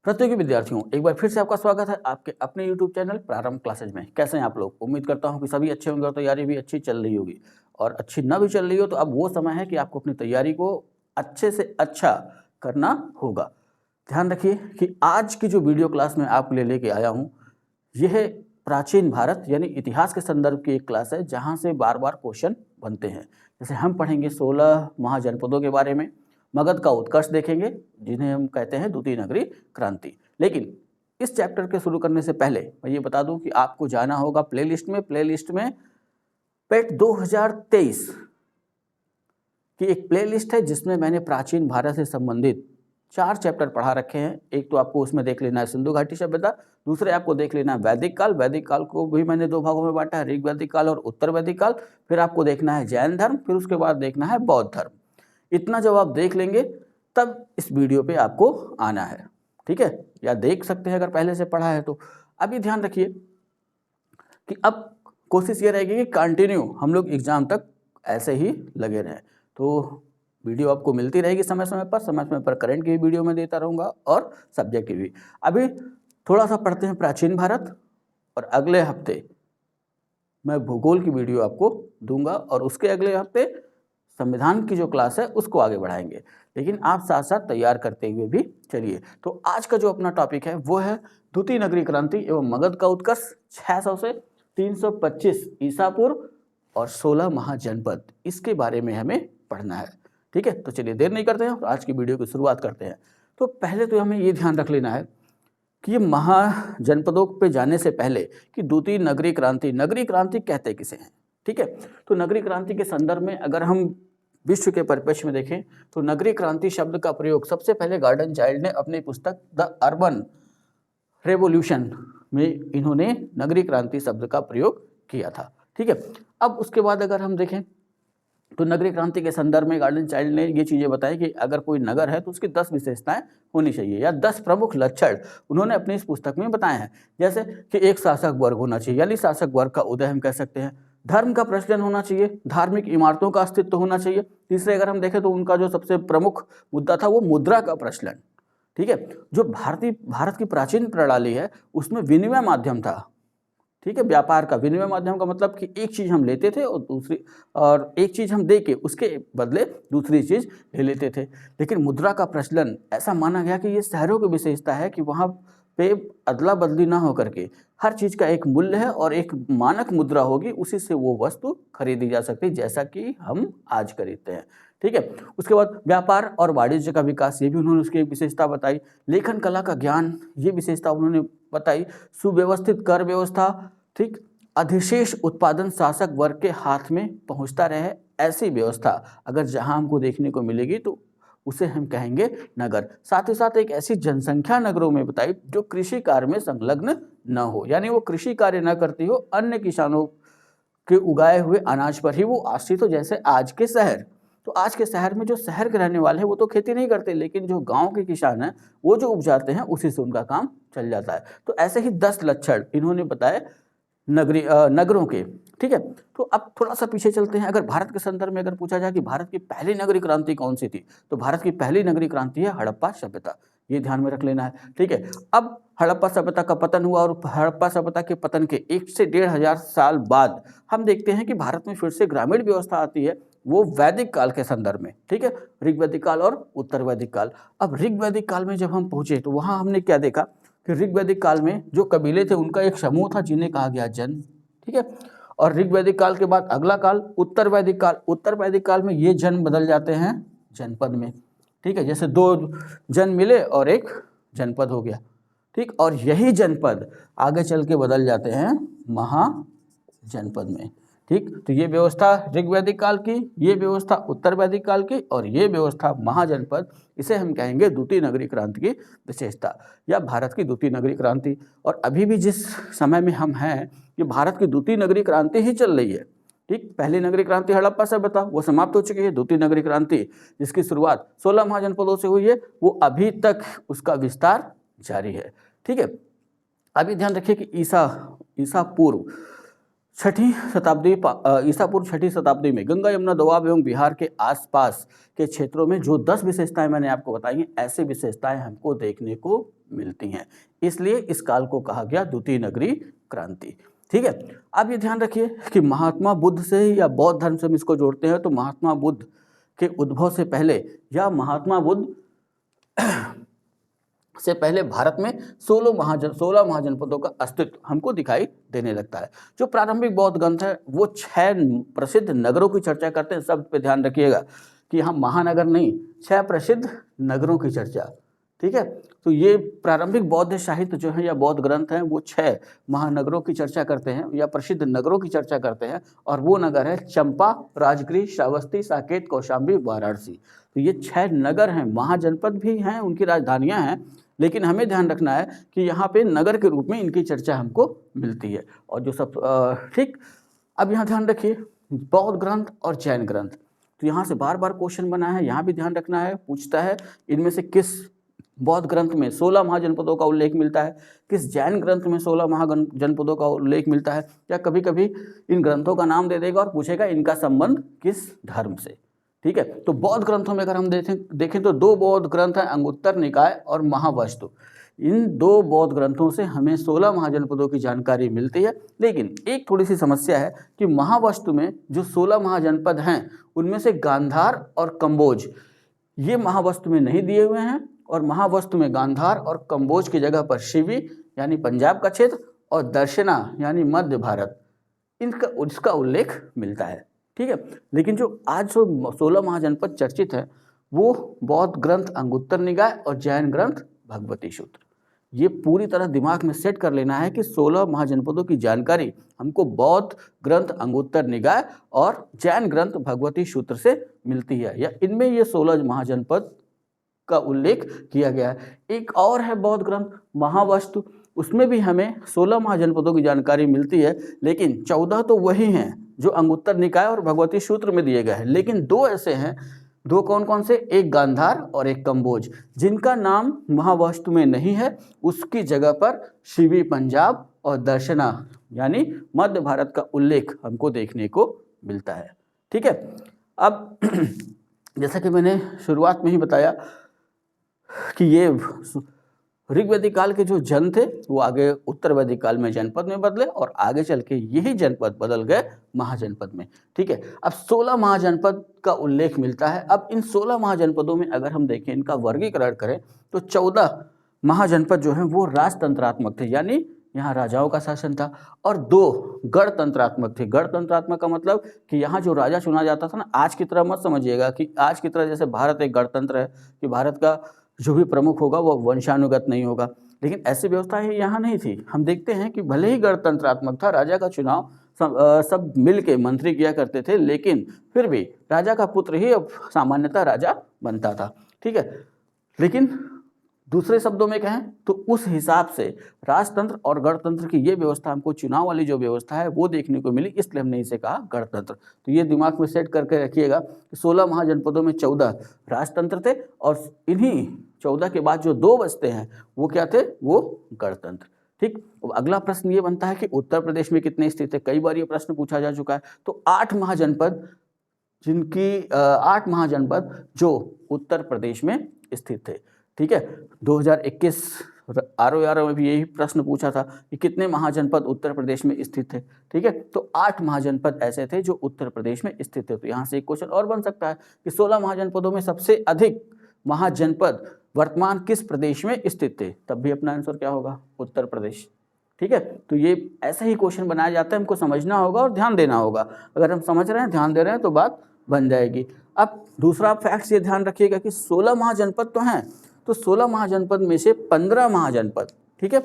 प्रतियोगी विद्यार्थियों, एक बार फिर से आपका स्वागत है आपके अपने YouTube चैनल प्रारंभ क्लासेज में। कैसे हैं आप लोग? उम्मीद करता हूं कि सभी अच्छे होंगे और तैयारी भी अच्छी चल रही होगी। और अच्छी ना भी चल रही हो तो अब वो समय है कि आपको अपनी तैयारी को अच्छे से अच्छा करना होगा। ध्यान रखिए कि आज की जो वीडियो क्लास मैं आपके लिए लेके आया हूँ, यह प्राचीन भारत यानी इतिहास के संदर्भ की एक क्लास है जहाँ से बार बार क्वेश्चन बनते हैं। जैसे हम पढ़ेंगे 16 महाजनपदों के बारे में, मगध का उत्कर्ष देखेंगे जिन्हें हम कहते हैं द्वितीय नगरी क्रांति। लेकिन इस चैप्टर के शुरू करने से पहले मैं ये बता दूं कि आपको जाना होगा प्लेलिस्ट में पेट 2023 की एक प्लेलिस्ट है जिसमें मैंने प्राचीन भारत से संबंधित 4 चैप्टर पढ़ा रखे हैं। एक तो आपको उसमें देख लेना है सिंधु घाटी सभ्यता, दूसरे आपको देख लेना है वैदिक काल। वैदिक काल को भी मैंने 2 भागों में बांटा है, ऋग वैदिक काल और उत्तर वैदिक काल। फिर आपको देखना है जैन धर्म, फिर उसके बाद देखना है बौद्ध धर्म। इतना जब आप देख लेंगे तब इस वीडियो पे आपको आना है, ठीक है? या देख सकते हैं अगर पहले से पढ़ा है तो। अभी ध्यान रखिए कि अब कोशिश ये रहेगी कि कंटिन्यू हम लोग एग्जाम तक ऐसे ही लगे रहें। तो वीडियो आपको मिलती रहेगी समय समय पर करंट की भी वीडियो मैं देता रहूँगा और सब्जेक्ट की भी। अभी थोड़ा सा पढ़ते हैं प्राचीन भारत और अगले हफ्ते मैं भूगोल की वीडियो आपको दूंगा और उसके अगले हफ्ते संविधान की जो क्लास है उसको आगे बढ़ाएंगे। लेकिन आप साथ साथ तैयार करते हुए भी चलिए। तो आज का जो अपना टॉपिक है वो है द्वितीय नगरी क्रांति एवं मगध का उत्कर्ष 600 से 325 ईसा पूर्व और 16 महाजनपद, इसके बारे में हमें पढ़ना है। ठीक है, तो चलिए देर नहीं करते हैं और आज की वीडियो की शुरुआत करते हैं। तो पहले तो हमें ये ध्यान रख लेना है कि ये महाजनपदों पे जाने से पहले कि द्वितीय नगरी क्रांति कहते किसे हैं। ठीक है, तो नगरी क्रांति के संदर्भ में अगर हम विश्व के परिप्रेक्ष्य में देखें तो नगरी क्रांति शब्द का प्रयोग सबसे पहले गार्डन चाइल्ड ने अपनी पुस्तक द अर्बन रेवोल्यूशन में इन्होंने नगरी क्रांति शब्द का प्रयोग किया था। ठीक है, अब उसके बाद अगर हम देखें तो नगरी क्रांति के संदर्भ में गार्डन चाइल्ड ने ये चीज़ें बताई कि अगर कोई नगर है तो उसकी 10 विशेषताएं होनी चाहिए या 10 प्रमुख लक्षण उन्होंने अपनी इस पुस्तक में बताए हैं। जैसे कि एक शासक वर्ग होना चाहिए, यानी शासक वर्ग का उदय हम कह सकते हैं। धर्म का प्रचलन होना चाहिए, धार्मिक इमारतों का अस्तित्व होना चाहिए। तीसरे अगर हम देखें तो उनका जो सबसे प्रमुख मुद्दा था वो मुद्रा का प्रचलन। ठीक है, जो भारत की प्राचीन प्रणाली है उसमें विनिमय माध्यम था। ठीक है, व्यापार का विनिमय माध्यम का मतलब कि एक चीज़ हम लेते थे और एक चीज़ हम दे के उसके बदले दूसरी चीज़ ले लेते थे। लेकिन मुद्रा का प्रचलन ऐसा माना गया कि ये शहरों की विशेषता है कि वहाँ पे अदला बदली ना होकर के हर चीज़ का एक मूल्य है और एक मानक मुद्रा होगी, उसी से वो वस्तु खरीदी जा सकती है जैसा कि हम आज खरीदते हैं। ठीक है, उसके बाद व्यापार और वाणिज्य का विकास, ये भी उन्होंने उसकी एक विशेषता बताई। लेखन कला का ज्ञान, ये विशेषता उन्होंने बताई। सुव्यवस्थित कर व्यवस्था, ठीक, अधिशेष उत्पादन शासक वर्ग के हाथ में पहुंचता रहे, ऐसी व्यवस्था अगर जहां हमको देखने को मिलेगी तो उसे हम कहेंगे नगर। साथ ही साथ एक ऐसी जनसंख्या नगरों में बताई जो कृषि कार्य में संलग्न न हो, यानी वो कृषि कार्य न करती हो, अन्य किसानों के उगाए हुए अनाज पर ही वो आश्रित हो, जैसे आज के शहर। तो आज के शहर में जो शहर के रहने वाले हैं वो तो खेती नहीं करते, लेकिन जो गांव के किसान हैं वो जो उपजाते हैं उसी से उनका काम चल जाता है। तो ऐसे ही 10 लक्षण इन्होंने बताए नगरों के। ठीक है, तो अब थोड़ा सा पीछे चलते हैं। अगर भारत के संदर्भ में अगर पूछा जाए कि भारत की पहली नगरीय क्रांति कौन सी थी, तो भारत की पहली नगरीय क्रांति है हड़प्पा सभ्यता। ये ध्यान में रख लेना है। ठीक है, अब हड़प्पा सभ्यता का पतन हुआ और हड़प्पा सभ्यता के पतन के 1 से 1,500 साल बाद हम देखते हैं कि भारत में फिर से ग्रामीण व्यवस्था आती है, वो वैदिक काल के संदर्भ में। ठीक है, ऋग वैदिक काल और उत्तर वैदिक काल। अब ऋग वैदिक काल में जब हम पहुंचे तो वहां हमने क्या देखा कि ऋग वैदिक काल में जो कबीले थे उनका एक समूह था जिन्हें कहा गया जन। ठीक है, और ऋग वैदिक काल के बाद अगला काल उत्तर वैदिक काल। उत्तर वैदिक काल में ये जन बदल जाते हैं जनपद में। ठीक है, जैसे 2 जन मिले और एक जनपद हो गया। ठीक, और यही जनपद आगे चल के बदल जाते हैं महाजनपद में। ठीक, तो ये व्यवस्था ऋग वैदिक काल की, ये व्यवस्था उत्तर वैदिक काल की और ये व्यवस्था महाजनपद, इसे हम कहेंगे द्वितीय नगरीय क्रांति की विशेषता या भारत की द्वितीय नगरीय क्रांति। और अभी भी जिस समय में हम हैं ये भारत की द्वितीय नगरीय क्रांति ही चल रही है। ठीक, पहली नगरीय क्रांति हड़प्पा सभ्यता वो समाप्त हो चुकी है। द्वितीय नगरीय क्रांति जिसकी शुरुआत 16 महाजनपदों से हुई है वो अभी तक उसका विस्तार जारी है। ठीक है, अभी ध्यान रखिए कि ईसा पूर्व छठी शताब्दी ईसा पूर्व छठी शताब्दी में गंगा यमुना दोआब एवं बिहार के आसपास के क्षेत्रों में जो 10 विशेषताएं मैंने आपको बताई हैं, ऐसी विशेषताएं हमको देखने को मिलती हैं। इसलिए इस काल को कहा गया द्वितीय नगरीय क्रांति। ठीक है, अब ये ध्यान रखिए कि महात्मा बुद्ध से या बौद्ध धर्म से हम इसको जोड़ते हैं तो महात्मा बुद्ध के उद्भव से पहले या महात्मा बुद्ध से पहले भारत में 16 महाजनपदों का अस्तित्व हमको दिखाई देने लगता है। जो प्रारंभिक बौद्ध ग्रंथ है वो 6 प्रसिद्ध नगरों की चर्चा करते हैं। शब्द पे ध्यान रखिएगा कि यहाँ महानगर नहीं, 6 प्रसिद्ध नगरों की चर्चा। ठीक है, तो ये प्रारंभिक बौद्ध साहित्य जो है या बौद्ध ग्रंथ हैं वो 6 महानगरों की चर्चा करते हैं या प्रसिद्ध नगरों की चर्चा करते हैं, और वो नगर है चंपा, राजगृह, श्रावस्ती, साकेत, कौशाम्बी, वाराणसी। तो ये 6 नगर हैं, महाजनपद भी हैं, उनकी राजधानियां हैं, लेकिन हमें ध्यान रखना है कि यहाँ पे नगर के रूप में इनकी चर्चा हमको मिलती है। और जो सब ठीक, अब यहाँ ध्यान रखिए बौद्ध ग्रंथ और जैन ग्रंथ, तो यहाँ से बार बार क्वेश्चन बना है, यहाँ भी ध्यान रखना है, पूछता है इनमें से किस बौद्ध ग्रंथ में 16 महाजनपदों का उल्लेख मिलता है, किस जैन ग्रंथ में 16 महाजनपदों का उल्लेख मिलता है, या कभी कभी इन ग्रंथों का नाम दे देगा और पूछेगा इनका संबंध किस धर्म से। ठीक है, तो बौद्ध ग्रंथों में अगर हम देखें तो 2 बौद्ध ग्रंथ हैं, अंगुत्तर निकाय और महावस्तु। इन 2 बौद्ध ग्रंथों से हमें 16 महाजनपदों की जानकारी मिलती है, लेकिन एक थोड़ी सी समस्या है कि महावस्तु में जो 16 महाजनपद हैं उनमें से गांधार और कंबोज ये महावस्तु में नहीं दिए हुए हैं, और महावस्तु में गांधार और कंबोज की जगह पर शिवी यानी पंजाब का क्षेत्र और दर्शना यानी मध्य भारत इसका उल्लेख मिलता है। ठीक है, लेकिन जो आज जो 16 महाजनपद चर्चित है वो बौद्ध ग्रंथ अंगुत्तर निकाय और जैन ग्रंथ भगवती सूत्र। ये पूरी तरह दिमाग में सेट कर लेना है कि 16 महाजनपदों की जानकारी हमको बौद्ध ग्रंथ अंगुत्तर निकाय और जैन ग्रंथ भगवती सूत्र से मिलती है, या इनमें ये 16 महाजनपद का उल्लेख किया गया है। एक और है बौद्ध ग्रंथ महावस्तु, उसमें भी हमें 16 महाजनपदों की जानकारी मिलती है, लेकिन 14 तो वही हैं जो अंगुत्तर निकाय और भगवती सूत्र में दिए गए हैं, लेकिन 2 ऐसे हैं, 2 कौन कौन से, एक गांधार और एक कंबोज, जिनका नाम महावस्तु में नहीं है, उसकी जगह पर शिवी पंजाब और दर्शना यानी मध्य भारत का उल्लेख हमको देखने को मिलता है। ठीक है, अब जैसा कि मैंने शुरुआत में ही बताया कि ये ऋग्वैदिक काल के जो जन थे वो आगे उत्तर वैदिक काल में जनपद में बदले, और आगे चल के यही जनपद बदल गए महाजनपद में। ठीक है, अब 16 महाजनपद का उल्लेख मिलता है। अब इन 16 महाजनपदों में अगर हम देखें, इनका वर्गीकरण करें तो 14 महाजनपद जो हैं वो राजतंत्रात्मक थे, यानी यहाँ राजाओं का शासन था, और 2 गणतंत्रात्मक थे। गणतंत्रात्मक का मतलब कि यहाँ जो राजा चुना जाता था ना, आज की तरह मत समझिएगा कि आज की तरह जैसे भारत एक गणतंत्र है कि भारत का जो भी प्रमुख होगा वो वंशानुगत नहीं होगा, लेकिन ऐसी व्यवस्था ही यहाँ नहीं थी। हम देखते हैं कि भले ही गणतंत्रात्मक था, राजा का चुनाव सब मिल के मंत्री किया करते थे, लेकिन फिर भी राजा का पुत्र ही अब सामान्यतः राजा बनता था। ठीक है, लेकिन दूसरे शब्दों में कहें तो उस हिसाब से राजतंत्र और गणतंत्र की ये व्यवस्था हमको चुनाव वाली जो व्यवस्था है वो देखने को मिली, इसलिए हमने इसे कहा गणतंत्र। तो ये दिमाग में सेट करके रखिएगा कि 16 महाजनपदों में 14 राजतंत्र थे, और इन्हीं 14 के बाद जो 2 बचते हैं वो क्या थे, वो गणतंत्र। ठीक, अब अगला प्रश्न ये बनता है कि उत्तर प्रदेश में कितने स्थित है। कई बार ये प्रश्न पूछा जा चुका है। तो 8 महाजनपद, जिनकी 8 महाजनपद जो उत्तर प्रदेश में स्थित थे। ठीक है, 2021 ROR में भी यही प्रश्न पूछा था कि कितने महाजनपद उत्तर प्रदेश में स्थित थे। ठीक है, तो 8 महाजनपद ऐसे थे जो उत्तर प्रदेश में स्थित थे। तो यहाँ से एक क्वेश्चन और बन सकता है कि 16 महाजनपदों में सबसे अधिक महाजनपद वर्तमान किस प्रदेश में स्थित थे, तब भी अपना आंसर क्या होगा, उत्तर प्रदेश। ठीक है, तो ये ऐसा ही क्वेश्चन बनाया जाता है, हमको समझना होगा और ध्यान देना होगा। अगर हम समझ रहे हैं, ध्यान दे रहे हैं तो बात बन जाएगी। अब दूसरा फैक्ट ये ध्यान रखिएगा कि 16 महाजनपद तो हैं, तो 16 महाजनपद में से 15 महाजनपद, ठीक है,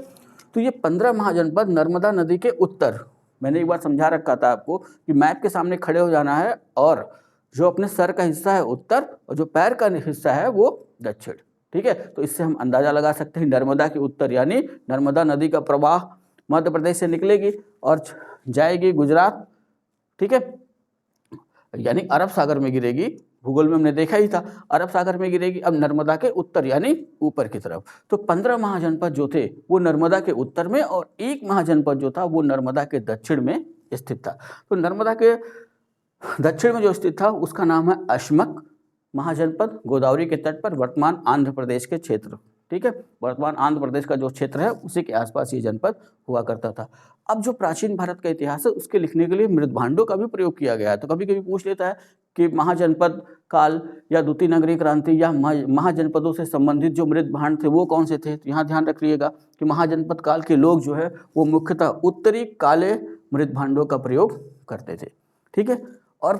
तो ये 15 महाजनपद नर्मदा नदी के उत्तर, मैंने एक बार समझा रखा था आपको कि मैप के सामने खड़े हो जाना है, और जो अपने सर का हिस्सा है उत्तर और जो पैर का हिस्सा है वो दक्षिण। ठीक है, तो इससे हम अंदाजा लगा सकते हैं नर्मदा के उत्तर यानी नर्मदा नदी का प्रवाह मध्य प्रदेश से निकलेगी और जाएगी गुजरात, ठीक है, यानी अरब सागर में गिरेगी। भूगोल में हमने देखा ही था, अरब सागर में गिरेगी। अब नर्मदा के उत्तर यानी ऊपर की तरफ। तो 15 महाजनपद जो थे वो नर्मदा के उत्तर में, और एक महाजनपद जो था वो नर्मदा के दक्षिण में स्थित था। तो नर्मदा के दक्षिण में जो स्थित था उसका नाम है अश्मक महाजनपद, गोदावरी के तट पर, वर्तमान आंध्र प्रदेश के क्षेत्र। ठीक है, वर्तमान आंध्र प्रदेश का जो क्षेत्र है उसी के आसपास ये जनपद हुआ करता था। अब जो प्राचीन भारत का इतिहास है उसके लिखने के लिए मृदभांडों का भी प्रयोग किया गया है। तो कभी कभी पूछ लेता है कि महाजनपद काल या द्वितीय नगरीय क्रांति या महाजनपदों से संबंधित जो मृदभांड थे वो कौन से थे। तो यहाँ ध्यान रखिएगा कि महाजनपद काल के लोग जो है वो मुख्यतः उत्तरी काले मृदभांडों का प्रयोग करते थे। ठीक है, और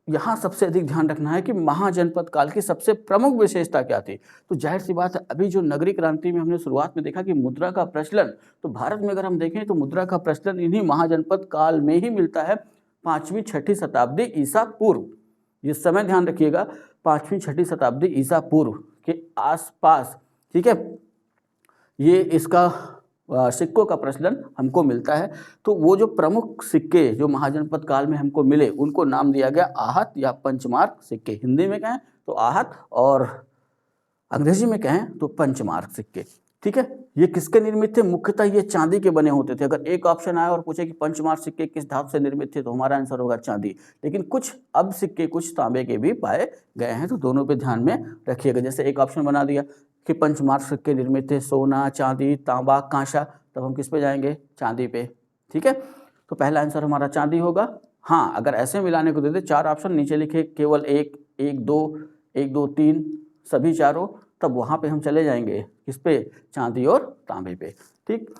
यहाँ सबसे अधिक ध्यान रखना है कि महाजनपद काल की सबसे प्रमुख विशेषता क्या थी। तो जाहिर सी बात है, अभी जो नगरीय क्रांति में हमने शुरुआत में देखा कि मुद्रा का प्रचलन, तो भारत में अगर हम देखें तो मुद्रा का प्रचलन इन्हीं महाजनपद काल में ही मिलता है, 5वीं-6ठी शताब्दी ईसा पूर्व। ये समय ध्यान रखिएगा, 5वीं-6ठी शताब्दी ईसा पूर्व के आसपास। ठीक है, ये इसका सिक्कों का प्रचलन हमको मिलता है। तो वो जो प्रमुख सिक्के जो महाजनपद काल में हमको मिले उनको नाम दिया गया आहत या पंचमार्क सिक्के। हिंदी में कहें तो आहत और अंग्रेजी में कहें तो पंचमार्क सिक्के। ठीक है, ये किसके निर्मित थे? मुख्यतः ये चांदी के बने होते थे। अगर एक ऑप्शन आए और पूछे कि पंचमार्क सिक्के किस धातु से निर्मित थे, तो हमारा आंसर होगा चांदी। लेकिन कुछ अब सिक्के कुछ तांबे के भी पाए गए हैं, तो दोनों पे ध्यान में रखिएगा। जैसे एक ऑप्शन बना दिया कि पंचमार्क सिक्के निर्मित थे सोना, चांदी, तांबा, कांसा, तब हम किस पे जाएंगे? चांदी पे। ठीक है, तो पहला आंसर हमारा चांदी होगा। हाँ, अगर ऐसे मिलाने को देते 4 ऑप्शन नीचे लिखे, केवल एक, 1, 2, 1, 2, 3 सभी चारों, तब वहाँ पे हम चले जाएंगे किस पे? चांदी और तांबे पे। ठीक,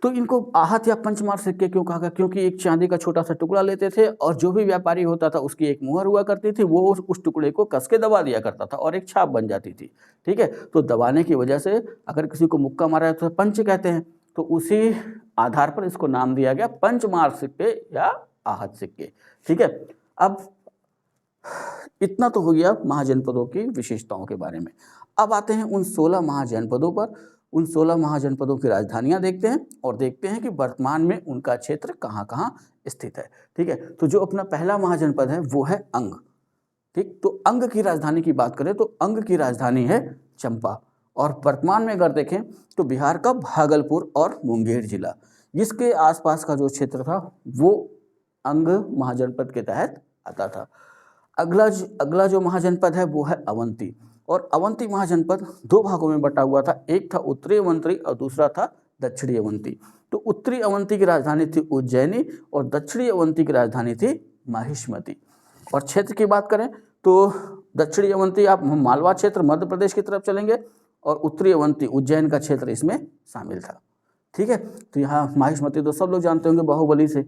तो इनको आहत या पंचमार्क सिक्के क्यों कहा गया? क्योंकि एक चांदी का छोटा सा टुकड़ा लेते थे और जो भी व्यापारी होता था उसकी एक मुहर हुआ करती थी, वो उस टुकड़े को कस के दबा दिया करता था और एक छाप बन जाती थी। ठीक है, तो दबाने की वजह से अगर किसी को मुक्का मारा है तो पंच कहते हैं, तो उसी आधार पर इसको नाम दिया गया पंचमार्क सिक्के या आहत सिक्के। ठीक है, अब इतना तो हो गया महाजनपदों की विशेषताओं के बारे में। अब आते हैं उन 16 महाजनपदों पर। उन 16 महाजनपदों की राजधानियां देखते हैं और देखते हैं कि वर्तमान में उनका क्षेत्र कहाँ कहाँ स्थित है। ठीक है, तो जो अपना पहला महाजनपद है वो है अंग। ठीक, तो अंग की राजधानी की बात करें तो अंग की राजधानी है चंपा, और वर्तमान में अगर देखें तो बिहार का भागलपुर और मुंगेर जिला, इसके आसपास का जो क्षेत्र था वो अंग महाजनपद के तहत आता था। अगला जो महाजनपद है वो है अवंती, और अवंती महाजनपद 2 भागों में बटा हुआ था। एक था उत्तरी अवंती और दूसरा था दक्षिणी अवंती। तो उत्तरी अवंती की राजधानी थी उज्जैनी और दक्षिणी अवंती की राजधानी थी माहिष्मती। और क्षेत्र की बात करें तो दक्षिणी अवंती आप मालवा क्षेत्र मध्य प्रदेश की तरफ चलेंगे और उत्तरी अवंती उज्जैन का क्षेत्र इसमें शामिल था। ठीक है, तो यहाँ माहिष्मती तो सब लोग जानते होंगे बाहुबली से,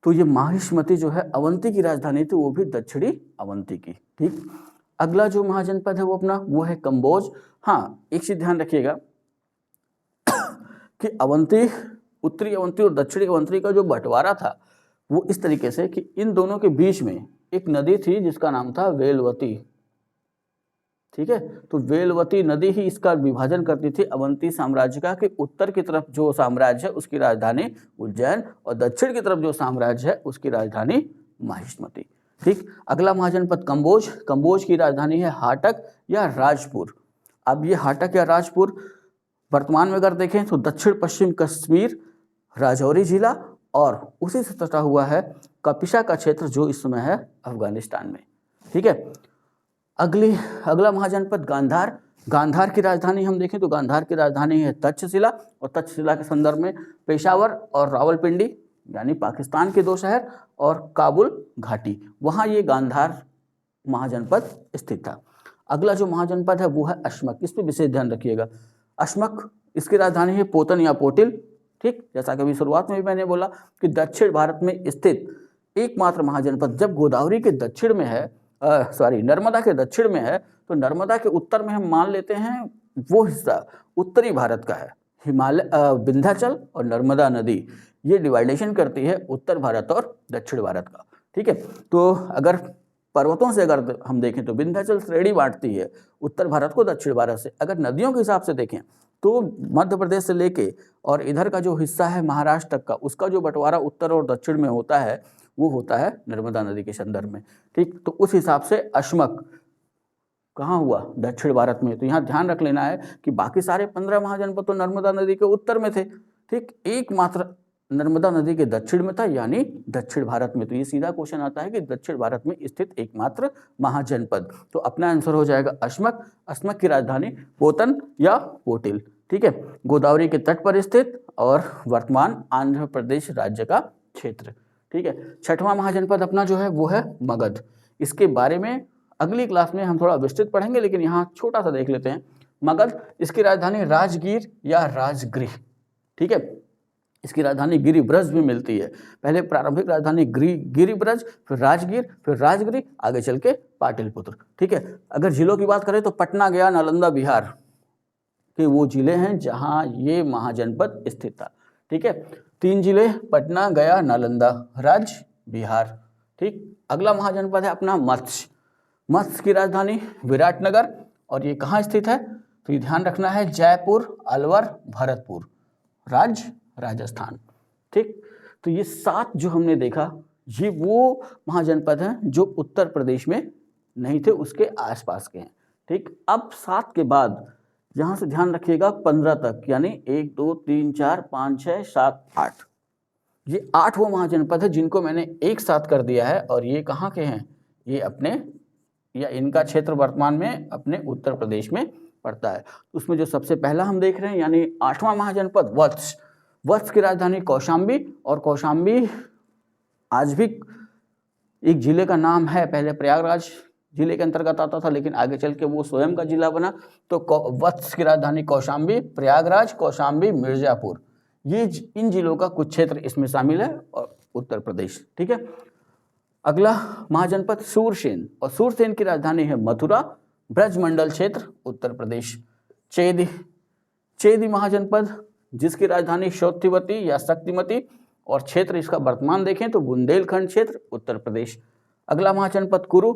तो ये माहिष्मती जो है अवंती की राजधानी थी, वो भी दक्षिणी अवंती की। ठीक, अगला जो महाजनपद है वो है कंबोज। हाँ, एक चीज ध्यान रखिएगा कि अवंती, उत्तरी अवंती और दक्षिणी अवंती का जो बंटवारा था वो इस तरीके से कि इन दोनों के बीच में एक नदी थी जिसका नाम था वेलवती। ठीक है, तो वेलवती नदी ही इसका विभाजन करती थी अवंती साम्राज्य का, कि उत्तर की तरफ जो साम्राज्य है उसकी राजधानी उज्जैन और दक्षिण की तरफ जो साम्राज्य है उसकी राजधानी माहिष्मती। ठीक, अगला महाजनपद कंबोज। कंबोज की राजधानी है हाटक या राजपुर। अब ये हाटक या राजपुर वर्तमान में अगर देखें तो दक्षिण पश्चिम कश्मीर, राजौरी जिला और उसी से सटा हुआ है कपिसा का क्षेत्र जो इस समय है अफगानिस्तान में। ठीक है, अगला महाजनपद गांधार। गांधार की राजधानी हम देखें तो गांधार की राजधानी है तक्षशिला, और तक्षशिला के संदर्भ में पेशावर और रावलपिंडी यानी पाकिस्तान के 2 शहर और काबुल घाटी, वहाँ ये गांधार महाजनपद स्थित था। अगला जो महाजनपद है वो है अश्मक। इस पर विशेष ध्यान रखिएगा। अश्मक, इसकी राजधानी है पोतन या पोटिल। ठीक, जैसा कि अभी शुरुआत में भी मैंने बोला कि दक्षिण भारत में स्थित एकमात्र महाजनपद जब गोदावरी के दक्षिण में है, नर्मदा के दक्षिण में है, तो नर्मदा के उत्तर में हम मान लेते हैं वो हिस्सा उत्तरी भारत का है। हिमालय, विंध्याचल और नर्मदा नदी ये डिवाइडेशन करती है उत्तर भारत और दक्षिण भारत का। ठीक है, तो अगर पर्वतों से अगर हम देखें तो विंध्याचल श्रेणी बांटती है उत्तर भारत को दक्षिण भारत से। अगर नदियों के हिसाब से देखें तो मध्य प्रदेश से लेके और इधर का जो हिस्सा है महाराष्ट्र तक का, उसका जो बंटवारा उत्तर और दक्षिण में होता है वो होता है नर्मदा नदी के संदर्भ में। ठीक, तो उस हिसाब से अश्मक कहाँ हुआ? दक्षिण भारत में। तो यहाँ ध्यान रख लेना है कि बाकी सारे 15 महाजनपद तो नर्मदा नदी के उत्तर में थे। ठीक, एकमात्र नर्मदा नदी के दक्षिण में था, यानी दक्षिण भारत में। तो ये सीधा क्वेश्चन आता है कि दक्षिण भारत में स्थित एकमात्र महाजनपद। तो अपना आंसर हो जाएगा अश्मक। अश्मक की राजधानी पोतन या पोटिल। ठीक है, गोदावरी के तट पर स्थित और वर्तमान आंध्र प्रदेश राज्य का क्षेत्र। ठीक है, छठवां महाजनपद अपना जो है वो है मगध। इसके बारे में अगली क्लास में हम थोड़ा विस्तृत पढ़ेंगे, लेकिन यहाँ छोटा सा देख लेते हैं। मगध, इसकी राजधानी राजगीर या राजगृह। ठीक है, इसकी राजधानी गिरिब्रज भी मिलती है। पहले प्रारंभिक राजधानी गिरिब्रज, फिर राजगीर, फिर राजगृह, आगे चल के पाटलिपुत्र। ठीक है, अगर जिलों की बात करें तो पटना, गया, नालंदा, बिहार के वो जिले हैं जहां ये महाजनपद स्थित था। ठीक है, 3 जिले, पटना, गया, नालंदा, राज्य बिहार। ठीक, अगला महाजनपद है अपना मत्स्य। मत्स्य की राजधानी विराटनगर, और ये कहाँ स्थित है तो ये ध्यान रखना है, जयपुर, अलवर, भरतपुर, राज्य राजस्थान। ठीक, तो ये 7 जो हमने देखा ये वो महाजनपद हैं जो उत्तर प्रदेश में नहीं थे, उसके आसपास के हैं। ठीक, अब 7 के बाद यहाँ से ध्यान रखिएगा 15 तक, यानी 1 2 3 4 5 6 7 8, ये 8 वो महाजनपद है जिनको मैंने एक साथ कर दिया है। और ये कहाँ के हैं, ये अपने या इनका क्षेत्र वर्तमान में अपने उत्तर प्रदेश में पड़ता है। उसमें जो सबसे पहला हम देख रहे हैं यानी 8वां महाजनपद वत्स। वत्स की राजधानी कौशाम्बी, और कौशाम्बी आज भी एक जिले का नाम है। पहले प्रयागराज जिले के अंतर्गत आता था, लेकिन आगे चल के वो स्वयं का जिला बना। तो वत्स की राजधानी कौशाम्बी, प्रयागराज, कौशाम्बी, मिर्जापुर, ये इन जिलों का कुछ क्षेत्र इसमें शामिल है, और उत्तर प्रदेश। ठीक है, अगला महाजनपद सूरसेन, और सूरसेन की राजधानी है मथुरा, ब्रजमंडल क्षेत्र, उत्तर प्रदेश। चेदी महाजनपद, जिसकी राजधानी शौत्यवती या शक्तिमती, और क्षेत्र इसका वर्तमान देखें तो बुंदेलखंड क्षेत्र, उत्तर प्रदेश। अगला महाजनपद कुरु।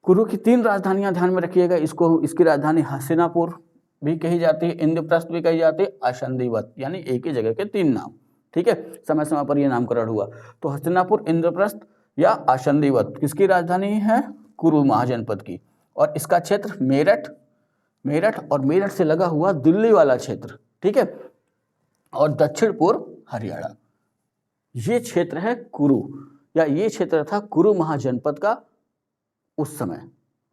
कुरु की 3 राजधानियां ध्यान में रखिएगा। इसकी राजधानी हस्तिनापुर भी कही जाती है, इंद्रप्रस्थ भी कही जाती है, आशंदीवत, यानी एक ही जगह के 3 नाम। ठीक है, समय समय पर यह नामकरण हुआ। तो हस्तिनापुर, इंद्रप्रस्थ या आशंदीवत किसकी राजधानी है, कुरु महाजनपद की। और इसका क्षेत्र मेरठ और मेरठ से लगा हुआ दिल्ली वाला क्षेत्र। ठीक है, और दक्षिण पूर्व हरियाणा, ये क्षेत्र है कुरु, या ये क्षेत्र था कुरु महाजनपद का उस समय।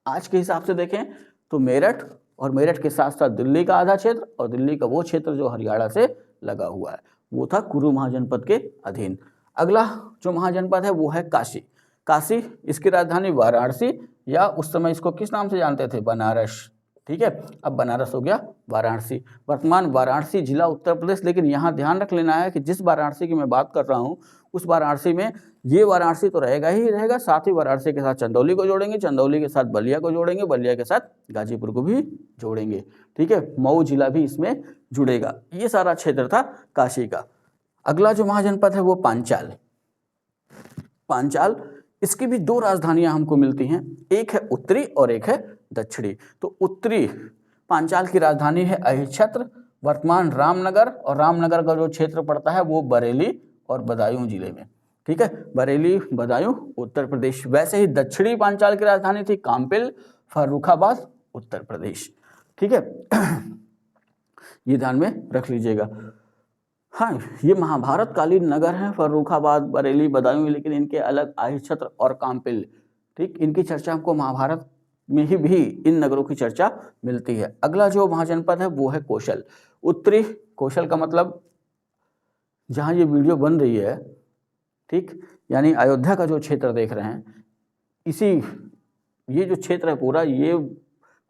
आज के हिसाब से देखें तो मेरठ, और मेरठ के साथ साथ दिल्ली का आधा क्षेत्र, और दिल्ली का वो क्षेत्र जो हरियाणा से लगा हुआ है, वो था कुरु महाजनपद के अधीन। अगला जो महाजनपद है वो है काशी। काशी, इसकी राजधानी वाराणसी, या उस समय इसको किस नाम से जानते थे, बनारस। ठीक है, अब बनारस हो गया वाराणसी। वर्तमान वाराणसी जिला उत्तर प्रदेश। लेकिन यहाँ ध्यान रख लेना है कि जिस वाराणसी की मैं बात कर रहा हूँ उस वाराणसी में ये वाराणसी तो रहेगा ही रहेगा, साथ ही वाराणसी के साथ चंदौली को जोड़ेंगे, चंदौली के साथ बलिया को जोड़ेंगे, बलिया के साथ गाजीपुर को भी जोड़ेंगे। ठीक है, मऊ जिला भी इसमें जुड़ेगा। ये सारा क्षेत्र था काशी का। अगला जो महाजनपद है वो पांचाल। पांचाल, इसकी भी 2 राजधानियां हमको मिलती हैं, एक है उत्तरी और एक है दक्षिणी। तो उत्तरी पांचाल की राजधानी है अहिच्छत्र, वर्तमान रामनगर, और रामनगर का जो क्षेत्र पड़ता है वो बरेली और बदायूं जिले में। ठीक है, बरेली, बदायूं, उत्तर प्रदेश। वैसे ही दक्षिणी पांचाल की राजधानी थी काम्पिल, फर्रुखाबाद, उत्तर प्रदेश। ठीक है, ये ध्यान में रख लीजिएगा। हाँ, ये महाभारत कालीन नगर हैं फर्रुखाबाद, बरेली, बदायूं, लेकिन इनके अलग अहिच्छत्र और काम्पिल। ठीक, इनकी चर्चा हमको महाभारत में ही भी इन नगरों की चर्चा मिलती है। अगला जो महाजनपद है वो है कौशल। उत्तरी, कौशल का मतलब जहाँ ये वीडियो बन रही है, ठीक, यानी अयोध्या का जो क्षेत्र देख रहे हैं, ये जो क्षेत्र है पूरा, ये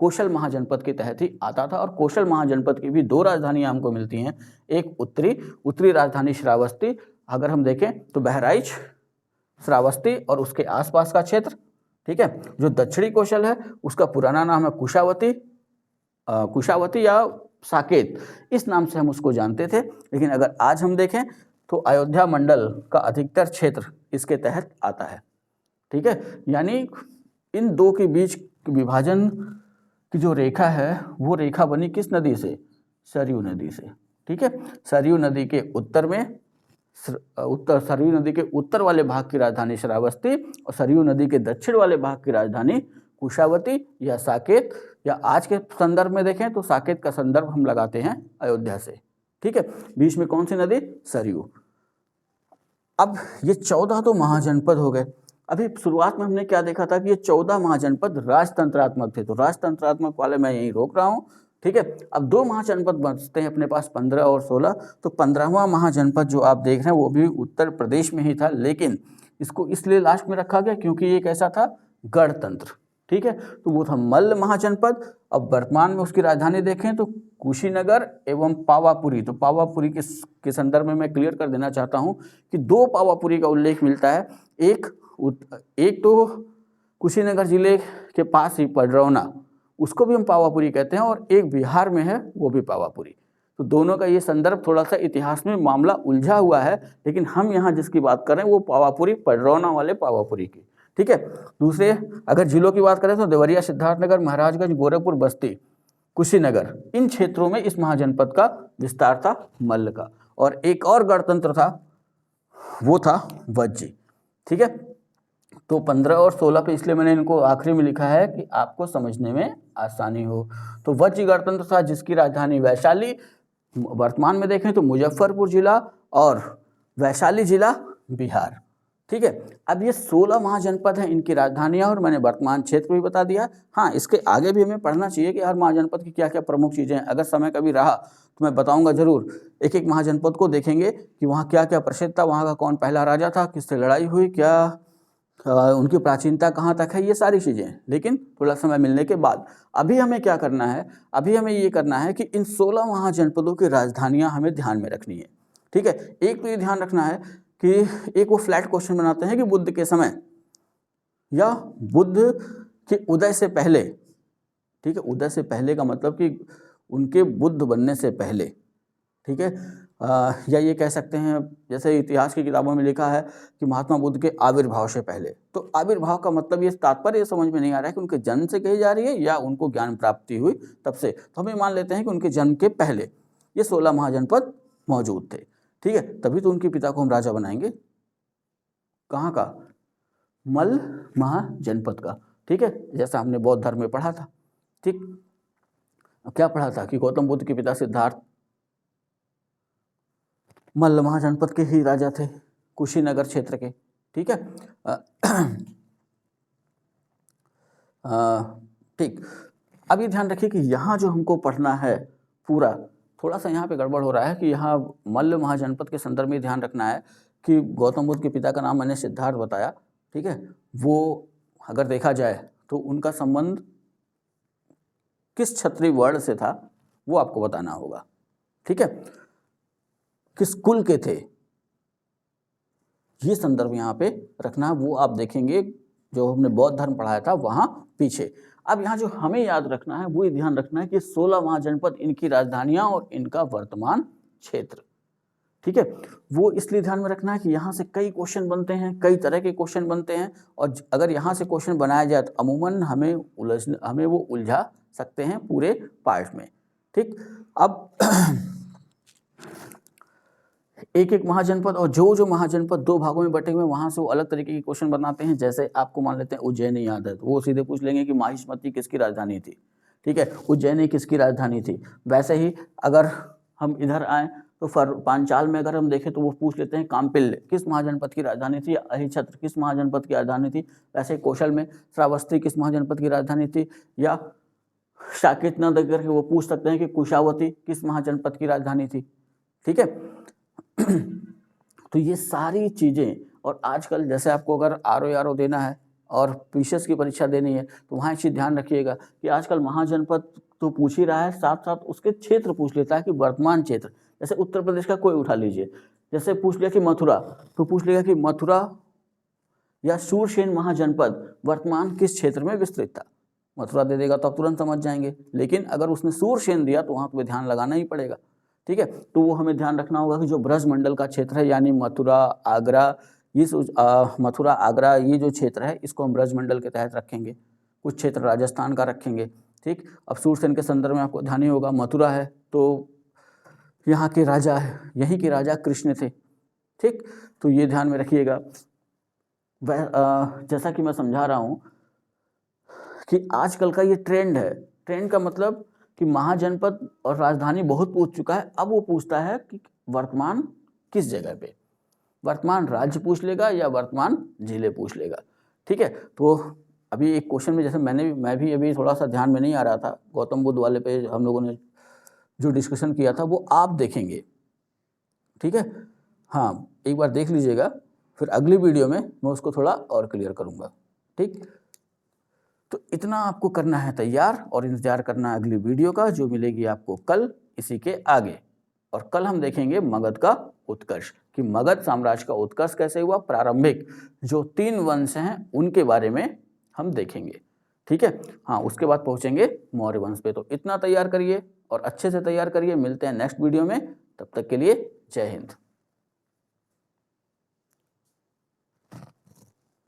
कौशल महाजनपद के तहत ही आता था। और कौशल महाजनपद की भी 2 राजधानियां हमको मिलती हैं, एक उत्तरी राजधानी श्रावस्ती, अगर हम देखें तो बहराइच, श्रावस्ती और उसके आसपास का क्षेत्र। ठीक है, जो दक्षिणी कौशल है उसका पुराना नाम है कुशावती या साकेत, इस नाम से हम उसको जानते थे। लेकिन अगर आज हम देखें तो अयोध्या मंडल का अधिकतर क्षेत्र इसके तहत आता है। ठीक है, यानी इन 2 के बीच विभाजन की जो रेखा है वो रेखा बनी किस नदी से, सरयू नदी से। ठीक है, सरयू नदी के उत्तर में सरयू नदी के उत्तर वाले भाग की राजधानी श्रावस्ती, और सरयू नदी के दक्षिण वाले भाग की राजधानी कुशावती या साकेत, या आज के संदर्भ में देखें तो साकेत का संदर्भ हम लगाते हैं अयोध्या से। ठीक है, बीच में कौन सी नदी, सरयू। अब ये 14 तो महाजनपद हो गए। अभी शुरुआत में हमने क्या देखा था कि ये 14 महाजनपद राजतंत्रात्मक थे, तो राजतंत्रात्मक वाले मैं यहीं रोक रहा हूँ, ठीक है। अब 2 महाजनपद बचते हैं अपने पास, 15 और 16। तो 15वां महाजनपद जो आप देख रहे हैं वो भी उत्तर प्रदेश में ही था, लेकिन इसको इसलिए लास्ट में रखा गया क्योंकि ये कैसा था, गणतंत्र, ठीक है। तो वो था मल्ल महाजनपद। अब वर्तमान में उसकी राजधानी देखें तो कुशीनगर एवं पावापुरी। तो पावापुरी के संदर्भ में मैं क्लियर कर देना चाहता हूं कि 2 पावापुरी का उल्लेख मिलता है। एक तो कुशीनगर जिले के पास ही पडरौना, उसको भी हम पावापुरी कहते हैं, और एक बिहार में है वो भी पावापुरी। तो दोनों का ये संदर्भ थोड़ा सा इतिहास में मामला उलझा हुआ है, लेकिन हम यहाँ जिसकी बात कर रहे हैं वो पावापुरी, पडरौना वाले पावापुरी की, ठीक है। दूसरे अगर जिलों की बात करें तो देवरिया, सिद्धार्थनगर, महाराजगंज, गोरखपुर, बस्ती, कुशीनगर, इन क्षेत्रों में इस महाजनपद का विस्तार था मल्ल का। और एक और गणतंत्र था, वो था वज्जी, ठीक है। तो 15 और 16 पे इसलिए मैंने इनको आखिरी में लिखा है कि आपको समझने में आसानी हो। तो वज्जी गणतंत्र था जिसकी राजधानी वैशाली, वर्तमान में देखें तो मुजफ्फरपुर जिला और वैशाली जिला बिहार, ठीक है। अब ये 16 महाजनपद हैं, इनकी राजधानियां, और मैंने वर्तमान क्षेत्र भी बता दिया। हाँ, इसके आगे भी हमें पढ़ना चाहिए कि हर महाजनपद की क्या क्या प्रमुख चीज़ें हैं। अगर समय कभी रहा तो मैं बताऊंगा जरूर, एक एक महाजनपद को देखेंगे कि वहाँ क्या क्या प्रसिद्ध था, वहाँ का कौन पहला राजा था, किससे लड़ाई हुई, क्या उनकी प्राचीनता कहाँ तक है, ये सारी चीज़ें, लेकिन थोड़ा समय मिलने के बाद। अभी हमें क्या करना है, अभी हमें ये करना है कि इन 16 महाजनपदों की राजधानियाँ हमें ध्यान में रखनी है, ठीक है। एक तो ये ध्यान रखना है कि एक वो फ्लैट क्वेश्चन बनाते हैं कि बुद्ध के समय या बुद्ध के उदय से पहले, ठीक है। उदय से पहले का मतलब कि उनके बुद्ध बनने से पहले, ठीक है। या ये कह सकते हैं जैसे इतिहास की किताबों में लिखा है कि महात्मा बुद्ध के आविर्भाव से पहले। तो आविर्भाव का मतलब ये तात्पर्य ये समझ में नहीं आ रहा है कि उनके जन्म से कही जा रही है या उनको ज्ञान प्राप्ति हुई तब से। तो हम ये मान लेते हैं कि उनके जन्म के पहले ये 16 महाजनपद मौजूद थे, ठीक है। तभी तो उनके पिता को हम राजा बनाएंगे, कहाँ का, मल्ल महाजनपद का, ठीक है। जैसा हमने बौद्ध धर्म में पढ़ा था, ठीक। क्या पढ़ा था कि गौतम बुद्ध के पिता सिद्धार्थ मल्ल महाजनपद के ही राजा थे, कुशीनगर क्षेत्र के, ठीक है। ठीक। अब ये ध्यान रखिए कि यहाँ जो हमको पढ़ना है पूरा, थोड़ा सा यहाँ पे गड़बड़ हो रहा है कि यहाँ मल्ल महाजनपद के संदर्भ में ध्यान रखना है कि गौतम बुद्ध के पिता का नाम मैंने सिद्धार्थ बताया, ठीक है। वो अगर देखा जाए तो उनका संबंध किस क्षत्रिय वर्ण से था वो आपको बताना होगा, ठीक है। किस कुल के थे, ये संदर्भ यहाँ पे रखना, वो आप देखेंगे जो हमने बौद्ध धर्म पढ़ाया था वहाँ पीछे। अब यहाँ जो हमें याद रखना है वो ये ध्यान रखना है कि 16 महाजनपद, इनकी राजधानियाँ और इनका वर्तमान क्षेत्र, ठीक है। वो इसलिए ध्यान में रखना है कि यहाँ से कई क्वेश्चन बनते हैं, कई तरह के क्वेश्चन बनते हैं, और अगर यहाँ से क्वेश्चन बनाया जाए तो अमूमन हमें वो उलझा सकते हैं पूरे पार्ट में, ठीक। अब एक एक महाजनपद और जो महाजनपद 2 भागों में बटे हुए वहाँ से वो अलग तरीके के क्वेश्चन बनाते हैं। जैसे आपको मान लेते हैं उज्जैनी याद है तो वो सीधे पूछ लेंगे कि माहिष्मती किसकी राजधानी थी, ठीक है, उज्जैनी किसकी राजधानी थी। वैसे ही अगर हम इधर आएँ तो पांचाल में अगर हम देखें तो वो पूछ लेते हैं काम्पिल्य किस महाजनपद की राजधानी थी, या अहिछत्र किस महाजनपद की राजधानी थी। वैसे कौशल में श्रावस्ती किस महाजनपद की राजधानी थी, या शाकित न देख करके वो पूछ सकते हैं कि कुशावती किस महाजनपद की राजधानी थी, ठीक है। तो ये सारी चीज़ें, और आजकल जैसे आपको अगर आरओ देना है और पीसीएस की परीक्षा देनी है तो वहाँ एक चीज़ ध्यान रखिएगा कि आजकल महाजनपद तो पूछ ही रहा है, साथ साथ उसके क्षेत्र पूछ लेता है कि वर्तमान क्षेत्र। जैसे उत्तर प्रदेश का कोई उठा लीजिए, जैसे पूछ लिया कि मथुरा, तो पूछ लेगा कि मथुरा या शूरसेन महाजनपद वर्तमान किस क्षेत्र में विस्तृत था। मथुरा दे देगा तो आप तुरंत समझ जाएंगे, लेकिन अगर उसने शूरसेन दिया तो वहाँ तुम्हें ध्यान लगाना ही पड़ेगा, ठीक है। तो वो हमें ध्यान रखना होगा कि जो ब्रजमंडल का क्षेत्र है यानी मथुरा आगरा, मथुरा आगरा ये जो क्षेत्र है इसको हम ब्रजमंडल के तहत रखेंगे। कुछ क्षेत्र राजस्थान का रखेंगे, ठीक। अब शूरसेन के संदर्भ में आपको ध्यान ही होगा, मथुरा है तो यहाँ के राजा है, यहीं के राजा कृष्ण थे, ठीक। तो ये ध्यान में रखिएगा। जैसा कि मैं समझा रहा हूँ कि आजकल का ये ट्रेंड है, ट्रेंड का मतलब कि महाजनपद और राजधानी बहुत पूछ चुका है, अब वो पूछता है कि वर्तमान किस जगह पे। वर्तमान राज्य पूछ लेगा या वर्तमान जिले पूछ लेगा। ठीक है, तो अभी एक क्वेश्चन में जैसे मैं भी अभी थोड़ा सा ध्यान में नहीं आ रहा था, गौतम बुद्ध वाले पे हम लोगों ने जो डिस्कशन किया था वो आप देखेंगे। ठीक है, हाँ एक बार देख लीजिएगा, फिर अगली वीडियो में मैं उसको थोड़ा और क्लियर करूँगा। ठीक, तो इतना आपको करना है तैयार और इंतजार करना है अगली वीडियो का जो मिलेगी आपको कल इसी के आगे। और कल हम देखेंगे मगध का उत्कर्ष, कि मगध साम्राज्य का उत्कर्ष कैसे हुआ, प्रारंभिक जो 3 वंश हैं उनके बारे में हम देखेंगे। ठीक है, हाँ उसके बाद पहुंचेंगे मौर्य वंश पे। तो इतना तैयार करिए और अच्छे से तैयार करिए। मिलते हैं नेक्स्ट वीडियो में, तब तक के लिए जय हिंद।